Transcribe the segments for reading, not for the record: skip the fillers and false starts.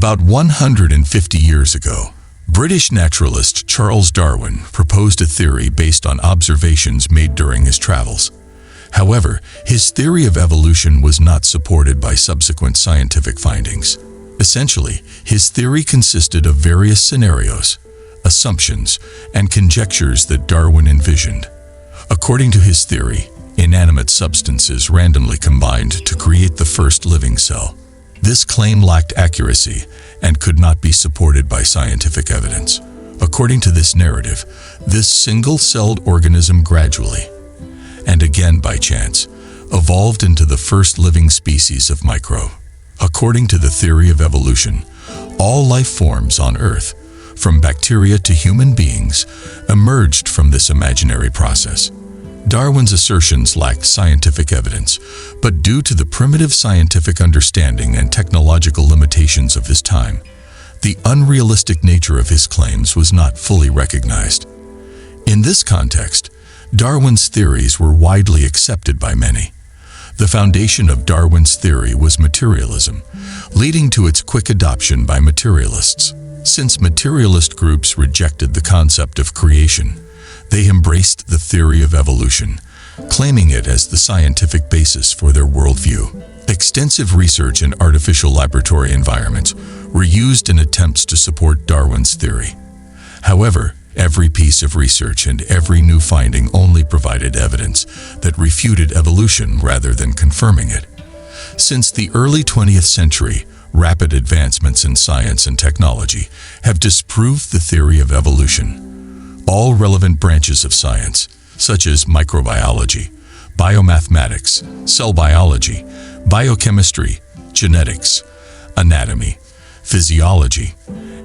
About 150 years ago, British naturalist Charles Darwin proposed a theory based on observations made during his travels. However, his theory of evolution was not supported by subsequent scientific findings. Essentially, his theory consisted of various scenarios, assumptions, and conjectures that Darwin envisioned. According to his theory, inanimate substances randomly combined to create the first living cell. This claim lacked accuracy and could not be supported by scientific evidence. According to this narrative, this single-celled organism gradually, and again by chance, evolved into the first living species of microbe. According to the theory of evolution, all life forms on Earth, from bacteria to human beings, emerged from this imaginary process. Darwin's assertions lacked scientific evidence, but due to the primitive scientific understanding and technological limitations of his time, the unrealistic nature of his claims was not fully recognized. In this context, Darwin's theories were widely accepted by many. The foundation of Darwin's theory was materialism, leading to its quick adoption by materialists. Since materialist groups rejected the concept of creation, they embraced the theory of evolution, claiming it as the scientific basis for their worldview. Extensive research in artificial laboratory environments were used in attempts to support Darwin's theory. However, every piece of research and every new finding only provided evidence that refuted evolution rather than confirming it. Since the early 20th century, rapid advancements in science and technology have disproved the theory of evolution. All relevant branches of science, such as microbiology, biomathematics, cell biology, biochemistry, genetics, anatomy, physiology,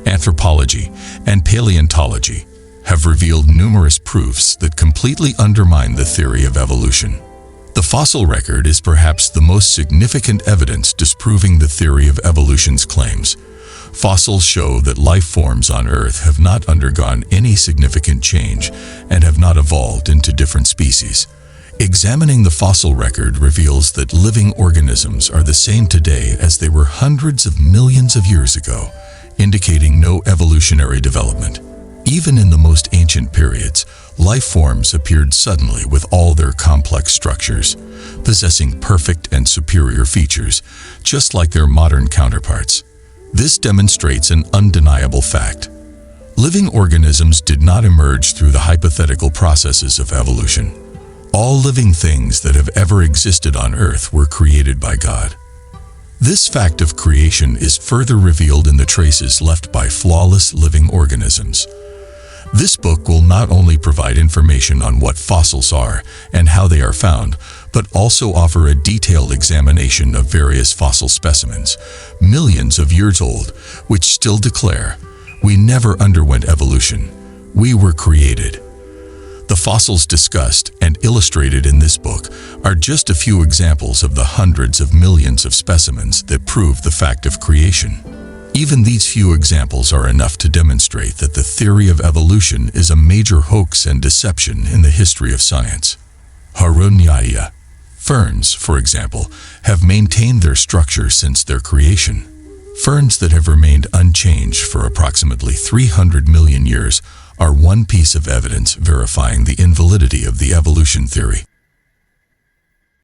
anthropology, and paleontology, have revealed numerous proofs that completely undermine the theory of evolution. The fossil record is perhaps the most significant evidence disproving the theory of evolution's claims. Fossils show that life forms on Earth have not undergone any significant change and have not evolved into different species. Examining the fossil record reveals that living organisms are the same today as they were hundreds of millions of years ago, indicating no evolutionary development. Even in the most ancient periods, life forms appeared suddenly with all their complex structures, possessing perfect and superior features, just like their modern counterparts. This demonstrates an undeniable fact. Living organisms did not emerge through the hypothetical processes of evolution. All living things that have ever existed on Earth were created by God. This fact of creation is further revealed in the traces left by flawless living organisms. This book will not only provide information on what fossils are and how they are found, but also offer a detailed examination of various fossil specimens, millions of years old, which still declare, "We never underwent evolution. We were created." The fossils discussed and illustrated in this book are just a few examples of the hundreds of millions of specimens that prove the fact of creation. Even these few examples are enough to demonstrate that the theory of evolution is a major hoax and deception in the history of science. Harunyaya. Ferns, for example, have maintained their structure since their creation. Ferns that have remained unchanged for approximately 300 million years are one piece of evidence verifying the invalidity of the evolution theory.